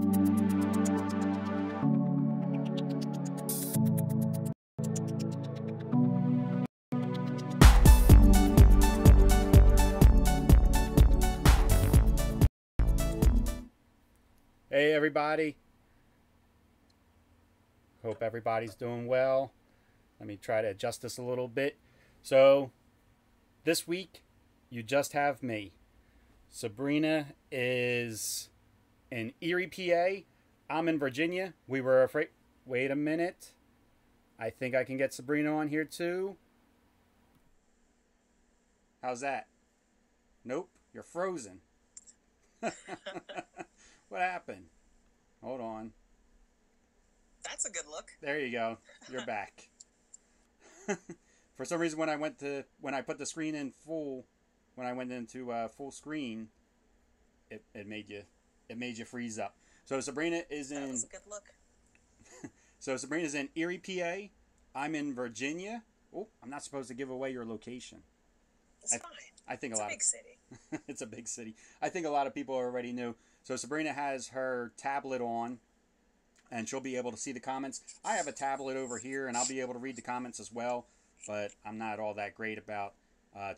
Hey everybody, hope everybody's doing well. Let me try to adjust this a little bit. So this week you just have me. Sabrina is in Erie, PA. I'm in Virginia. We were afraid. Wait a minute. I think I can get Sabrina on here too. How's that? Nope, you're frozen. What happened? Hold on. That's a good look. There you go. You're back. For some reason, when I put the screen in full, when I went into full screen, it made you freeze up. So Sabrina is in. That was a good look. So Sabrina's in Erie, PA. I'm in Virginia. Oh, I'm not supposed to give away your location. It's fine. I think it's a big city. It's a big city. I think a lot of people already knew. So Sabrina has her tablet on, and she'll be able to see the comments. I have a tablet over here, and I'll be able to read the comments as well, but I'm not all that great about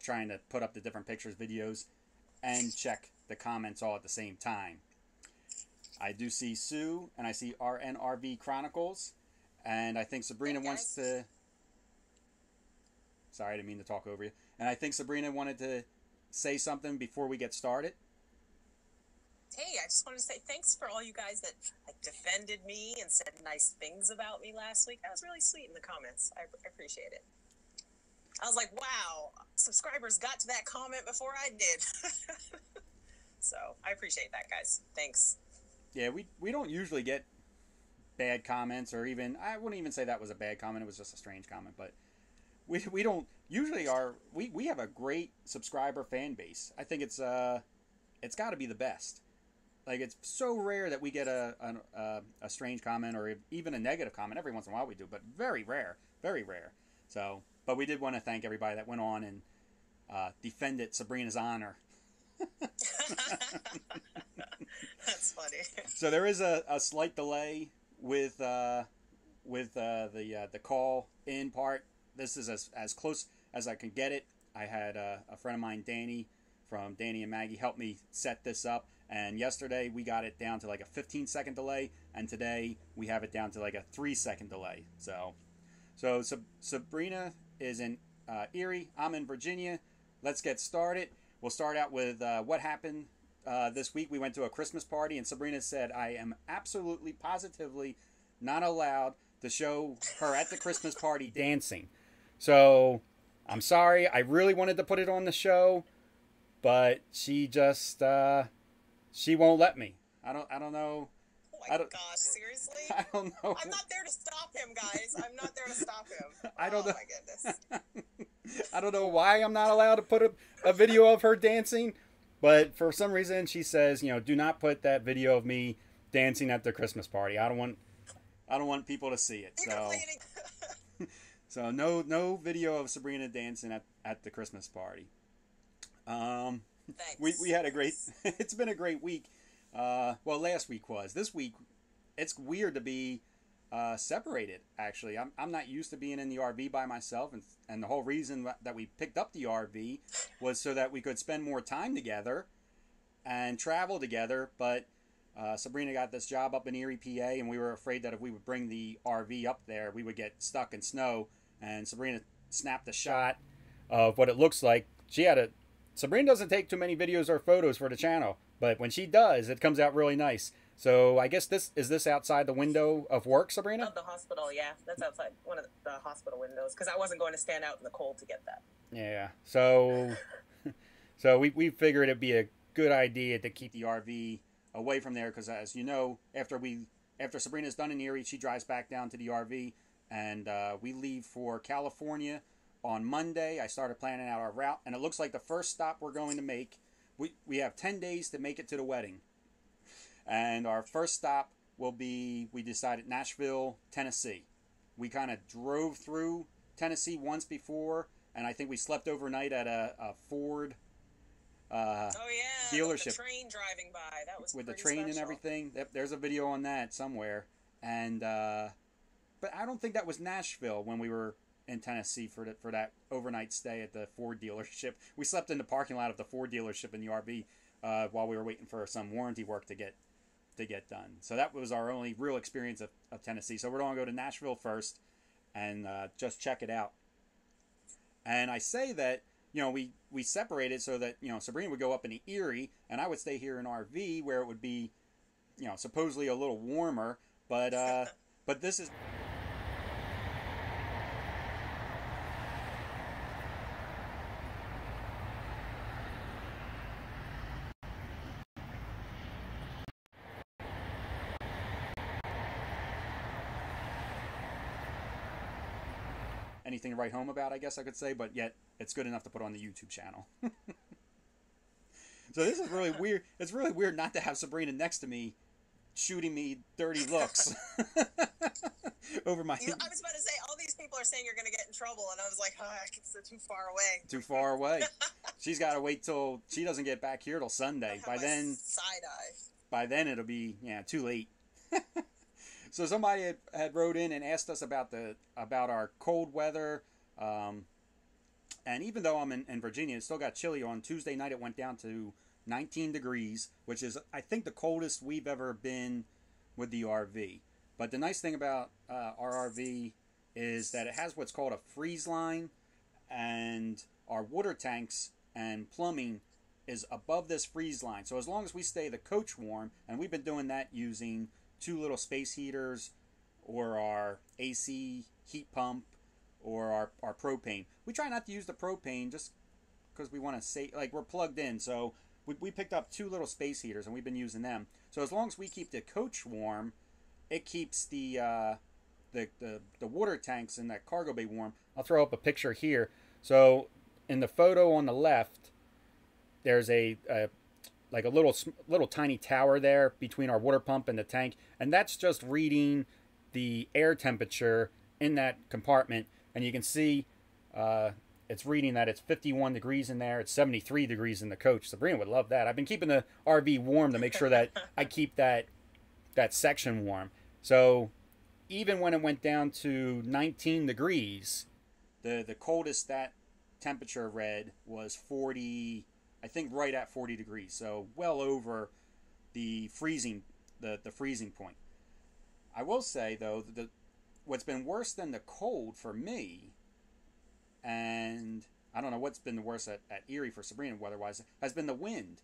trying to put up the different pictures, videos, and check the comments all at the same time. I do see Sue, and I see RNRV Chronicles, and I think Sabrina wants to... Sorry, I didn't mean to talk over you. And I think Sabrina wanted to say something before we get started. Hey, I just wanted to say thanks for all you guys that defended me and said nice things about me last week. That was really sweet in the comments. I appreciate it. I was like, wow, subscribers got to that comment before I did. So I appreciate that, guys. Thanks. Yeah, we don't usually get bad comments, or even, I wouldn't even say that was a bad comment. It was just a strange comment, but we don't usually we have a great subscriber fan base. I think it's got to be the best. Like, it's so rare that we get a strange comment or even a negative comment. Every once in a while we do, but very rare, very rare. So, but we did want to thank everybody that went on and defended Sabrina's honor. That's funny. So there is a slight delay with the call in part. This is as close as I can get it. I had a friend of mine, Danny, from Danny and Maggie, help me set this up. And yesterday we got it down to like a 15-second delay, and today we have it down to like a 3-second delay. So Sabrina is in Erie. I'm in Virginia. Let's get started. We'll start out with what happened this week. We went to a Christmas party, and Sabrina said, I am absolutely, positively not allowed to show her at the Christmas party dancing. So I'm sorry. I really wanted to put it on the show, but she just... she won't let me. I don't know. Oh my gosh, seriously? I don't know. I'm not there to stop him, guys. I'm not there to stop him. I don't know. Oh my goodness. I don't know why I'm not allowed to put a video of her dancing, but for some reason she says, do not put that video of me dancing at the Christmas party. I don't want people to see it. So no video of Sabrina dancing at the Christmas party. Thanks. We had a great, it's been a great week. Well, last week was. This week, it's weird to be separated, actually. I'm not used to being in the RV by myself, and the whole reason that we picked up the RV was so that we could spend more time together and travel together, but Sabrina got this job up in Erie, PA, and we were afraid that if we would bring the RV up there, we would get stuck in snow, and Sabrina snapped a shot of what it looks like. Sabrina doesn't take too many videos or photos for the channel, but when she does, it comes out really nice. So I guess this outside the window of work, Sabrina? Of the hospital, yeah. That's outside one of the hospital windows, because I wasn't going to stand out in the cold to get that. Yeah. So we figured it'd be a good idea to keep the RV away from there, because as you know, after Sabrina's done in Erie, she drives back down to the RV, and we leave for California on Monday. I started planning out our route, and it looks like the first stop we're going to make, we have 10 days to make it to the wedding. And our first stop will be, we decided, Nashville, Tennessee. We kind of drove through Tennessee once before, and I think we slept overnight at a Ford dealership. With the train driving by. That was with the pretty train and special. everything. There's a video on that somewhere. And but I don't think that was Nashville when we were in Tennessee for that overnight stay at the Ford dealership. We slept in the parking lot of the Ford dealership in the RV while we were waiting for some warranty work to get done. So that was our only real experience of Tennessee. So we're going to go to Nashville first and just check it out. And I say that, we separated so that, Sabrina would go up in the Erie and I would stay here in RV where it would be, supposedly a little warmer. But this is... anything to write home about, I guess I could say, but yet it's good enough to put on the YouTube channel. So this is really weird. It's really weird not to have Sabrina next to me shooting me dirty looks over my... I was about to say, all these people are saying you're going to get in trouble, and I was like, it's too far away. Too far away. She's got to wait till... She doesn't get back here till Sunday. By then... Side-eye. By then it'll be, too late. So somebody had wrote in and asked us about our cold weather, and even though I'm in Virginia, it still got chilly. On Tuesday night, it went down to 19 degrees, which is, I think, the coldest we've ever been with the RV. But the nice thing about our RV is that it has what's called a freeze line, and our water tanks and plumbing is above this freeze line. So as long as we stay the coach warm, and we've been doing that using 2 little space heaters or our AC heat pump or our propane. We try not to use the propane just because we want to say, like, we're plugged in. So we picked up 2 little space heaters and we've been using them. So as long as we keep the coach warm, it keeps the water tanks in that cargo bay warm. I'll throw up a picture here. So in the photo on the left, there's like a little tiny tower there between our water pump and the tank, and that's just reading the air temperature in that compartment. And you can see it's reading that it's 51 degrees in there. It's 73 degrees in the coach. Sabrina would love that. I've been keeping the RV warm to make sure that I keep that section warm. So even when it went down to 19 degrees, the coldest that temperature read was 40. I think right at 40 degrees, so well over the freezing point. I will say though, what's been worse than the cold for me, and I don't know what's been the worst at Erie for Sabrina weather-wise, has been the wind.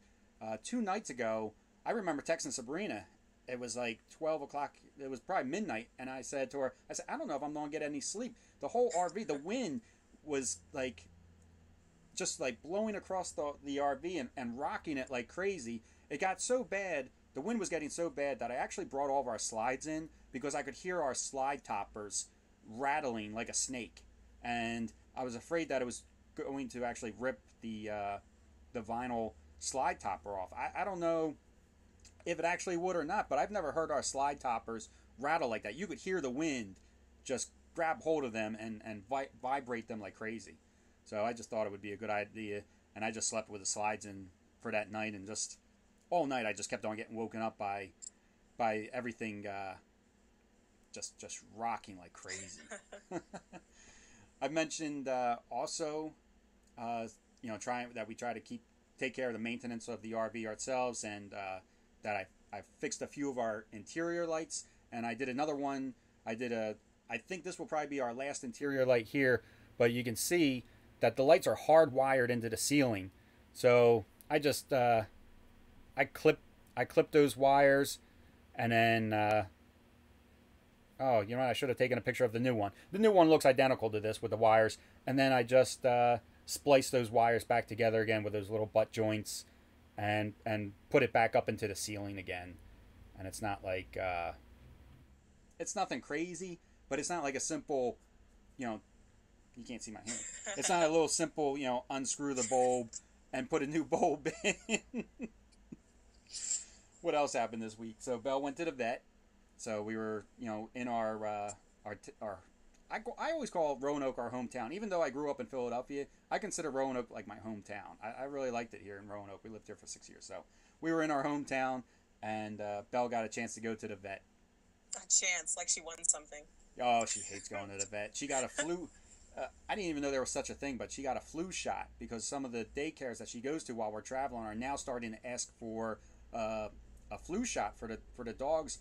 2 nights ago, I remember texting Sabrina. It was like 12 o'clock. It was probably midnight, and I said to her, I don't know if I'm going to get any sleep. The whole RV, the wind was like... just like blowing across the RV and rocking it like crazy. It got so bad, the wind was getting so bad that I actually brought all of our slides in because I could hear our slide toppers rattling like a snake. And I was afraid that it was going to actually rip the vinyl slide topper off. I don't know if it actually would or not, but I've never heard our slide toppers rattle like that. You could hear the wind just grab hold of them and vibrate them like crazy. So I just thought it would be a good idea, and I just slept with the slides in for that night, and just all night I just kept on getting woken up by everything just rocking like crazy. I've mentioned also, we try to take care of the maintenance of the RV ourselves, and that I fixed a few of our interior lights, and I did another one. I think this will probably be our last interior light here, but you can see that the lights are hardwired into the ceiling. So I just I clipped those wires, and then oh, you know what? I should have taken a picture of the new one. The new one looks identical to this with the wires, and then I just spliced those wires back together again with those little butt joints, and put it back up into the ceiling again. And it's not like it's nothing crazy, but it's not like a simple, you can't see my hand. It's not a little simple, unscrew the bulb and put a new bulb in. What else happened this week? So Belle went to the vet. So we were, in our I always call Roanoke our hometown. Even though I grew up in Philadelphia, I consider Roanoke like my hometown. I really liked it here in Roanoke. We lived here for 6 years. So we were in our hometown, and Belle got a chance to go to the vet. A chance, like she won something. Oh, she hates going to the vet. She got a flu. I didn't even know there was such a thing, but she got a flu shot because some of the daycares that she goes to while we're traveling are now starting to ask for a flu shot for the dogs.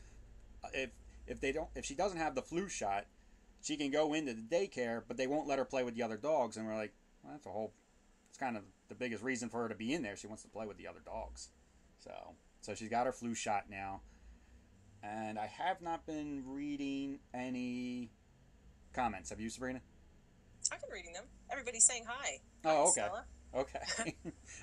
If she doesn't have the flu shot, she can go into the daycare, but they won't let her play with the other dogs. And we're like, well, it's kind of the biggest reason for her to be in there. She wants to play with the other dogs. So she's got her flu shot now. And I have not been reading any comments. Have you, Sabrina? I've been reading them. Everybody's saying hi. Oh, Hi, okay. Stella. Okay.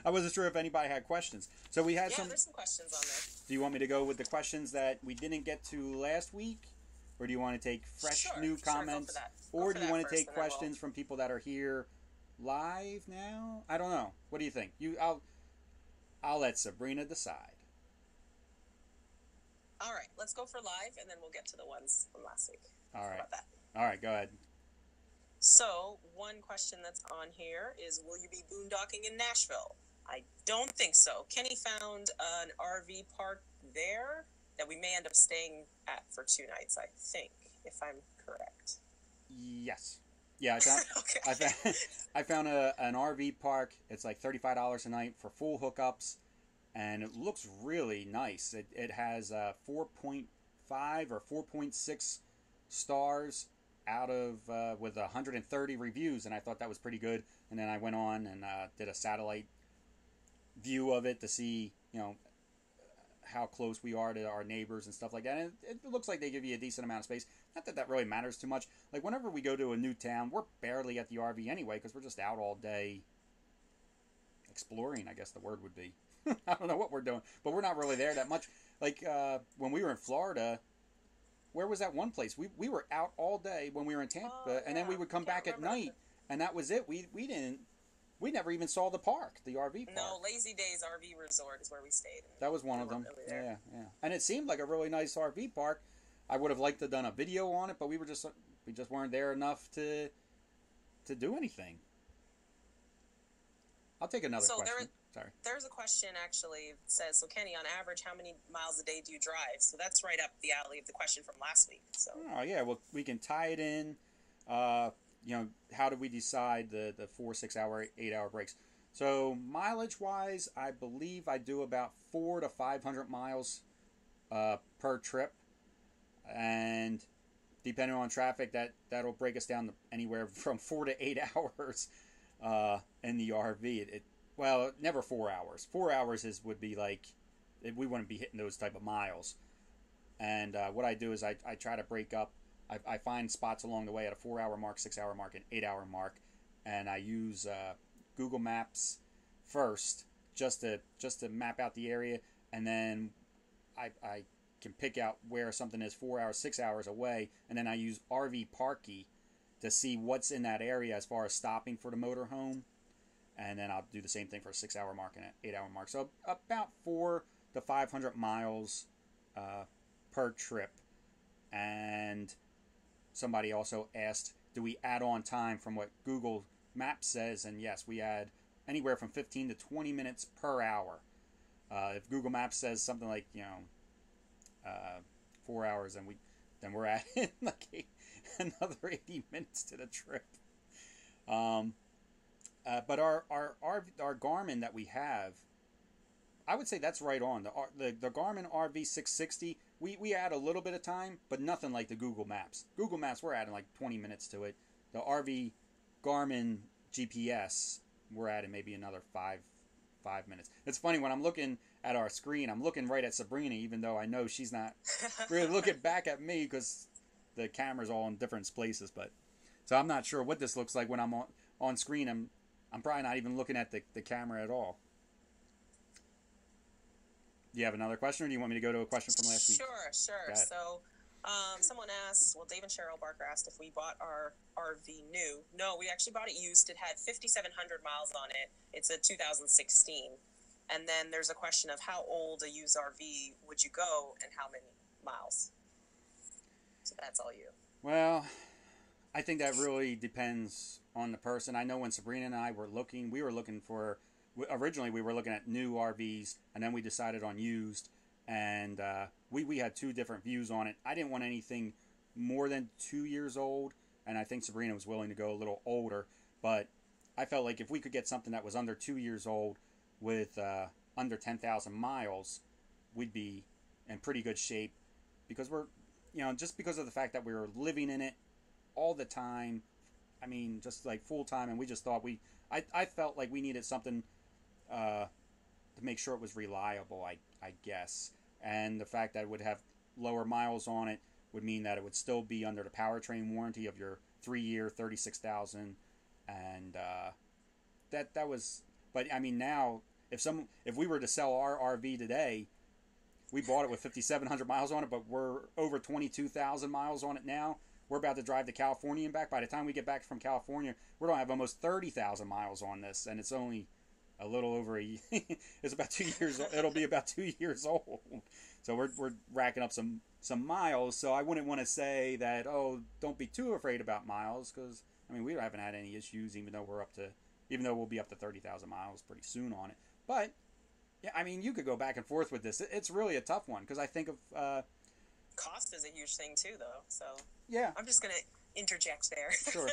I wasn't sure if anybody had questions. So we had there's some questions on there. Do you want me to go with the questions that we didn't get to last week? Or do you want to take fresh new comments? Or do you want to take questions from people that are here live now? I don't know. What do you think? I'll let Sabrina decide. All right, let's go for live, and then we'll get to the ones from last week. All right. How about that? All right, go ahead. So, one question that's on here is, will you be boondocking in Nashville? I don't think so. Kenny found an RV park there that we may end up staying at for 2 nights, I think, if I'm correct. Yes. Yeah, Okay. I found an RV park. It's like $35 a night for full hookups, and it looks really nice. It has 4.5 or 4.6 stars out of with 130 reviews, and I thought that was pretty good. And then I went on and did a satellite view of it to see, how close we are to our neighbors and stuff like that. And it looks like they give you a decent amount of space. Not that really matters too much. Like, whenever we go to a new town, we're barely at the RV anyway because we're just out all day exploring, I guess the word would be. I don't know what we're doing, but we're not really there that much. Like, when we were in Florida, where was that one place? We were out all day when we were in Tampa, and then we would come back at night, and that was it. We never even saw the park, the RV park. No, Lazy Days RV Resort is where we stayed. That was one of them. Really yeah. And it seemed like a really nice RV park. I would have liked to have done a video on it, but we just weren't there enough to do anything. I'll take another question. There's a question actually that says, so Kenny, on average, how many miles a day do you drive? So that's right up the alley of the question from last week. So. Oh, yeah. Well, we can tie it in. How do we decide the 4, 6 hour, 8 hour breaks? So mileage wise, I believe I do about 400 to 500 miles per trip, and depending on traffic, that'll break us down to anywhere from 4 to 8 hours in the RV. Well, never 4 hours. 4 hours would be like, we wouldn't be hitting those type of miles. And what I do is I try to break up. I find spots along the way at a 4 hour mark, 6 hour mark, and 8 hour mark, and I use Google Maps first just to map out the area, and then I can pick out where something is 4 hours, 6 hours away, and then I use RV Parky to see what's in that area as far as stopping for the motorhome, and then I'll do the same thing for a 6 hour mark and an 8 hour mark. So about 400 to 500 miles per trip. And somebody also asked, do we add on time from what Google Maps says? And yes, we add anywhere from 15 to 20 minutes per hour. If Google Maps says something like 4 hours, then we're adding like another 80 minutes to the trip. But our Garmin that we have, I would say that's right on. The Garmin RV 660, we add a little bit of time, but nothing like the Google Maps. Google Maps, we're adding like 20 minutes to it. The RV Garmin GPS, we're adding maybe another 5 minutes. It's funny, when I'm looking at our screen, I'm looking right at Sabrina, even though I know she's not really looking back at me because the camera's all in different places. But so I'm not sure what this looks like when I'm on screen. I'm probably not even looking at the camera at all. Do you have another question, or do you want me to go to a question from last week? Sure. So, someone asked, Dave and Cheryl Barker asked if we bought our RV new. No, we actually bought it used. It had 5,700 miles on it. It's a 2016. And then there's a question of how old a used RV would you go and how many miles? So that's all you. Well, I think that really depends on the person. I know when Sabrina and I were looking, originally we were looking at new RVs, and then we decided on used, and we had two different views on it. I didn't want anything more than 2 years old, and I think Sabrina was willing to go a little older, but I felt like if we could get something that was under 2 years old with under 10,000 miles, we'd be in pretty good shape, because we're, just because of the fact that we were living in it all the time. I mean, just like full time, and we just thought I felt like we needed something to make sure it was reliable, I guess. And the fact that it would have lower miles on it would mean that it would still be under the powertrain warranty of your 3-year, 36,000, and that was. But I mean, now if we were to sell our RV today, we bought it with 5,700 miles on it, but we're over 22,000 miles on it now. We're about to drive to California and back. By the time we get back from California, we're going to have almost 30,000 miles on this, and it's only a little over it's about 2 years. It'll be about 2 years old. So we're racking up some miles. So I wouldn't want to say that, oh, don't be too afraid about miles, because I mean, we haven't had any issues, even though we'll be up to 30,000 miles pretty soon on it. But yeah, I mean, you could go back and forth with this. It's really a tough one, because I think of cost is a huge thing too, though. So yeah, I'm just gonna interject there. Sure.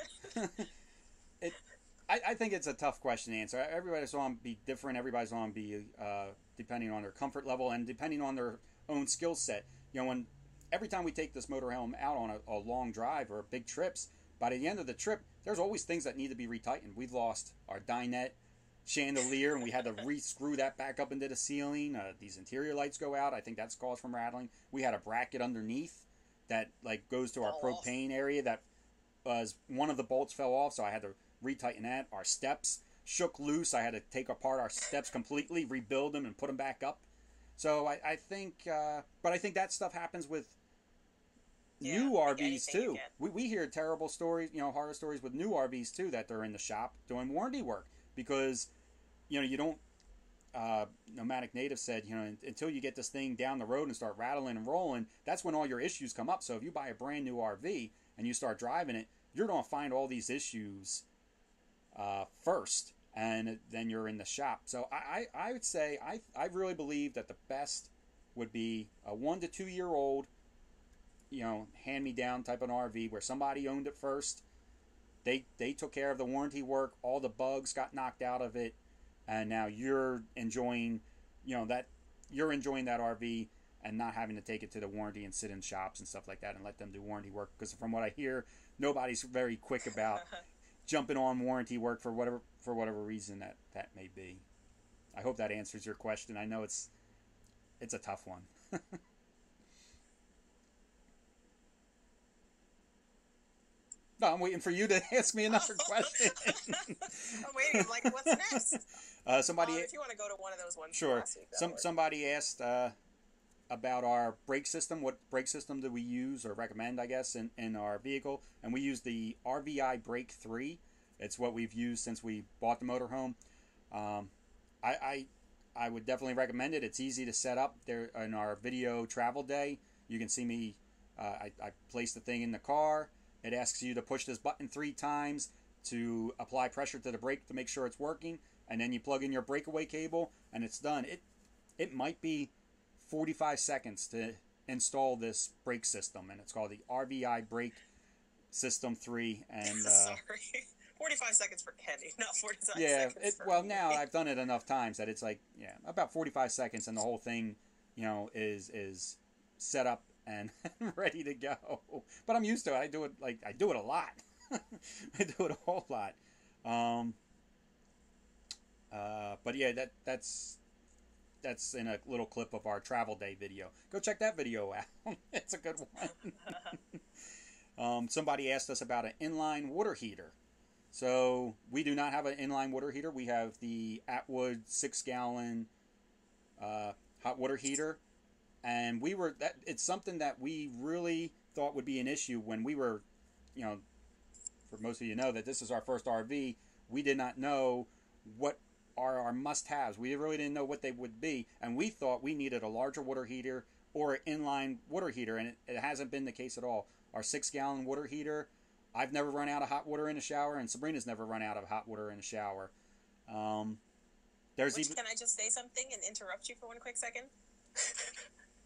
I think it's a tough question to answer. Everybody's going to be different. Everybody's going to be depending on their comfort level and depending on their own skill set. Every time we take this motorhome out on a long drive or big trips, by the end of the trip, there's always things that need to be retightened. We've lost our dinette chandelier, and we had to re-screw that back up into the ceiling. These interior lights go out. I think that's caused from rattling. We had a bracket underneath that goes to our propane area that was one of the bolts fell off, so I had to retighten that. Our steps shook loose. I had to take apart our steps completely, rebuild them, and put them back up. So I think, but I think that stuff happens with new RVs too. We hear terrible stories, horror stories with new RVs too, that they're in the shop doing warranty work, because you don't. Nomadic Native said, until you get this thing down the road and start rattling and rolling, that's when all your issues come up. So if you buy a brand new RV and you start driving it, you're going to find all these issues first, and then you're in the shop. So I would say I really believe that the best would be a 1 to 2 year old, hand-me-down type of RV where somebody owned it first. They took care of the warranty work, all the bugs got knocked out of it, and now you're enjoying that RV and not having to take it to the warranty and sit in shops and stuff like that and let them do warranty work, because from what I hear, nobody's very quick about jumping on warranty work for whatever reason that may be. I hope that answers your question. I know it's a tough one. No, I'm waiting for you to ask me another question. I'm waiting. I'm like, what's next? Somebody, if you want to go to one of those ones. Sure. Last week, somebody asked about our brake system. What brake system do we use or recommend, I guess, in our vehicle? And we use the RVI Brake 3. It's what we've used since we bought the motorhome. I would definitely recommend it. It's easy to set up. There in our video travel day, you can see me. I place the thing in the car. It asks you to push this button 3 times to apply pressure to the brake to make sure it's working, and then you plug in your breakaway cable, and it's done. It might be 45 seconds to install this brake system, and it's called the RVI Brake System 3. And sorry, 45 seconds for Kenny, not 45 yeah, seconds for well, me. now I've done it enough times that it's about 45 seconds, and the whole thing, is set up and ready to go. But I'm used to it. I do it a lot. I do it a whole lot. But yeah, that's in a little clip of our travel day video. Go check that video out. It's a good one. Somebody asked us about an inline water heater. So we do not have an inline water heater. We have the Atwood 6-gallon hot water heater. And it's something that we really thought would be an issue when we were, for most of you know that this is our first RV. We did not know what are our must-haves. We really didn't know what they would be. And we thought we needed a larger water heater or an inline water heater. And it hasn't been the case at all. Our 6-gallon water heater I've never run out of hot water in a shower, and Sabrina's never run out of hot water in a shower. Can I just say something and interrupt you for one quick second?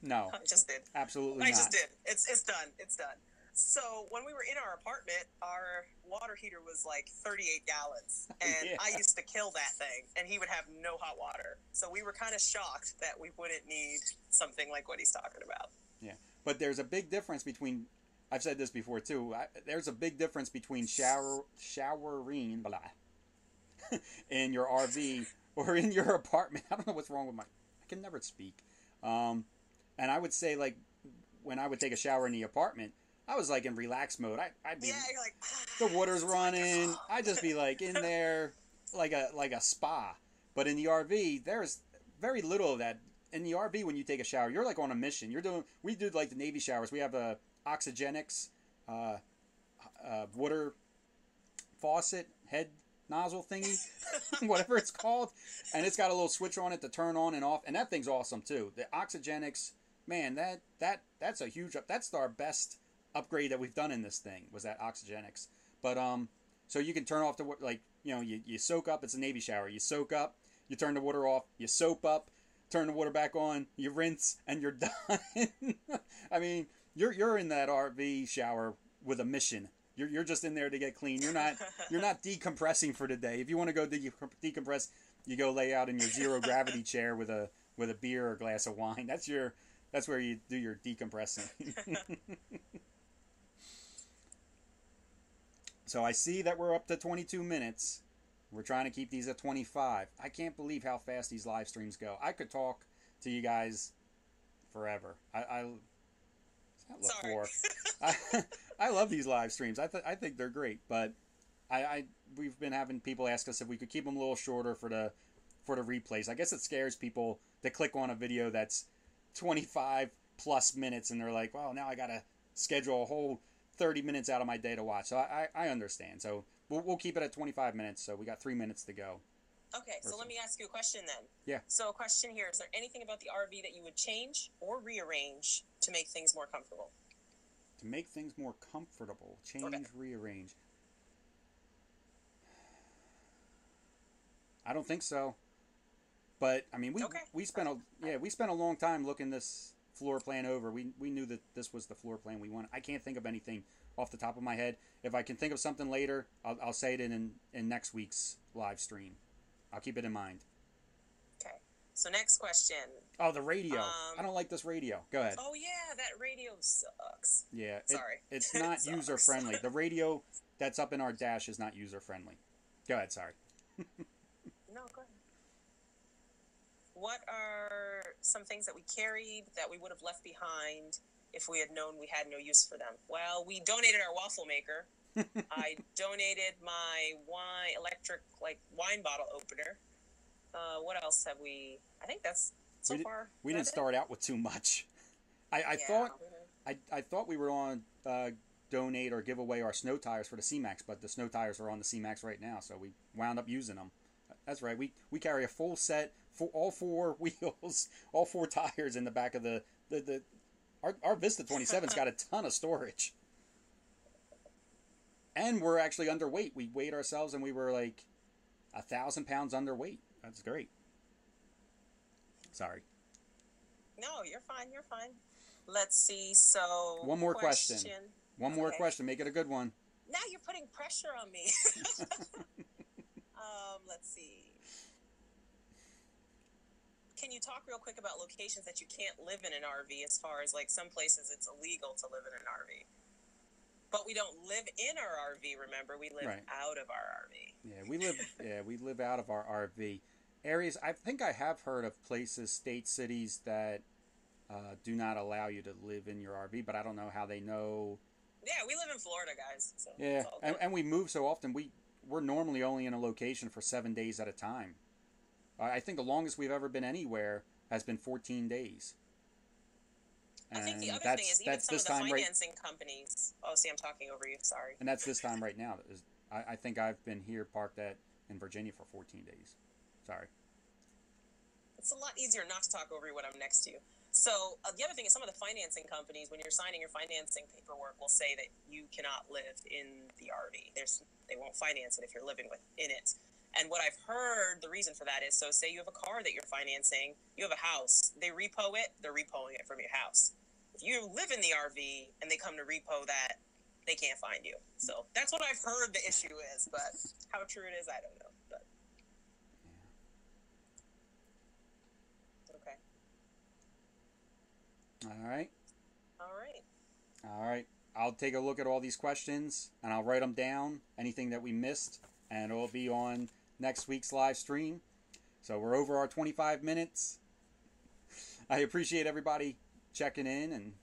No. I just did. Absolutely not. I just did. It's done. It's done. So when we were in our apartment, our water heater was like 38 gallons. And Yeah. I used to kill that thing. And he would have no hot water. So we were kind of shocked that we wouldn't need something like what he's talking about. Yeah. But there's a big difference between, I've said this before too, there's a big difference between showering in your RV or in your apartment. I don't know what's wrong with I can never speak. And I would say, like, when I would take a shower in the apartment, I was like in relax mode. I'd be, yeah, you're like, the water's running. I'd just be like in there like a spa. But in the RV, there's very little of that. In the RV, when you take a shower, you're like on a mission. We do like the Navy showers. We have a Oxygenics water faucet head nozzle thingy, whatever it's called, and it's got a little switch on it to turn on and off, and that thing's awesome too. The Oxygenics, man, that's a huge that's our best upgrade that we've done in this thing, was that Oxygenics. But so you can turn off the, like, you soak up. It's a Navy shower. You soak up, you turn the water off, you soap up, turn the water back on, you rinse, and you're done. I mean, you're in that RV shower with a mission. You're just in there to get clean. You're not decompressing for the day. If you want to go decompress, you go lay out in your zero gravity chair with a beer or a glass of wine. That's where you do your decompressing. So I see that we're up to 22 minutes. We're trying to keep these at 25. I can't believe how fast these live streams go. I could talk to you guys forever. I love these live streams. I think they're great, but we've been having people ask us if we could keep them a little shorter for the replays. I guess it scares people to click on a video that's 25 plus minutes, and they're like, well, now I gotta schedule a whole 30 minutes out of my day to watch. So I understand. So we'll keep it at 25 minutes. So we got 3 minutes to go. Okay, so let me ask you a question then. Yeah. So a question here, is there anything about the RV that you would change or rearrange to make things more comfortable? To make things more comfortable, change, rearrange. I don't think so. But I mean, we spent a long time looking this floor plan over. We knew that this was the floor plan we wanted. I can't think of anything off the top of my head. If I can think of something later, I'll say it in next week's live stream. I'll keep it in mind. Okay. So next question. Oh, the radio. I don't like this radio. Go ahead. Oh yeah, that radio sucks. Yeah. Sorry. It's not user friendly. The radio that's up in our dash is not user friendly. Go ahead. Sorry. No, go ahead. What are some things that we carried that we would have left behind if we had known we had no use for them? Well, we donated our waffle maker. I donated my electric wine bottle opener. What else have we? I think that's so far. We didn't start out with too much. I thought we were on donate or give away our snow tires for the C-Max, but the snow tires are on the C-Max right now, so we wound up using them. That's right. We carry a full set for all four wheels, all four tires in the back of our Vista 27's got a ton of storage. And we're actually underweight. We weighed ourselves and we were like 1,000 pounds underweight. That's great. Sorry. No, you're fine. You're fine. Let's see. So one more question. One more question. Make it a good one. Now you're putting pressure on me. Let's see. Can you talk real quick about locations that you can't live in an RV, as far as like some places it's illegal to live in an RV? But we don't live in our RV, remember? We live out of our RV. Yeah, we live out of our RV. Areas, I think I have heard of places, states, cities that do not allow you to live in your RV, but I don't know how they know. Yeah, we live in Florida, guys. So yeah, and we move so often. We're normally only in a location for 7 days at a time. I think the longest we've ever been anywhere has been 14 days. And I think the other thing is even some of the financing companies. Oh, see, I'm talking over you. Sorry. And that's this time right now. I think I've been here parked in Virginia for 14 days. Sorry. it's a lot easier not to talk over you when I'm next to you. So the other thing is some of the financing companies, when you're signing your financing paperwork, will say that you cannot live in the RV. They won't finance it if you're living in it. And what I've heard, the reason for that is, so say you have a car that you're financing, you have a house, they repo it, they're repoing it from your house. If you live in the RV and they come to repo that, they can't find you. So that's what I've heard the issue is, but how true it is, I don't know. But okay. All right. All right. All right. I'll take a look at all these questions and I'll write them down, anything that we missed, and it'll be on next week's live stream. So we're over our 25 minutes. I appreciate everybody checking in and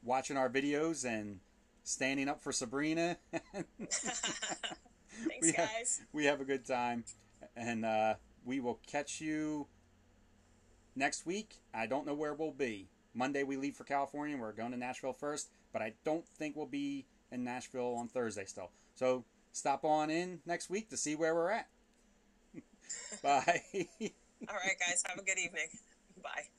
watching our videos and standing up for Sabrina. Thanks, guys. We have a good time. And we will catch you next week. I don't know where we'll be. Monday we leave for California. We're going to Nashville first. But I don't think we'll be in Nashville on Thursday still. So stop on in next week to see where we're at. Bye. All right, guys. Have a good evening. Bye.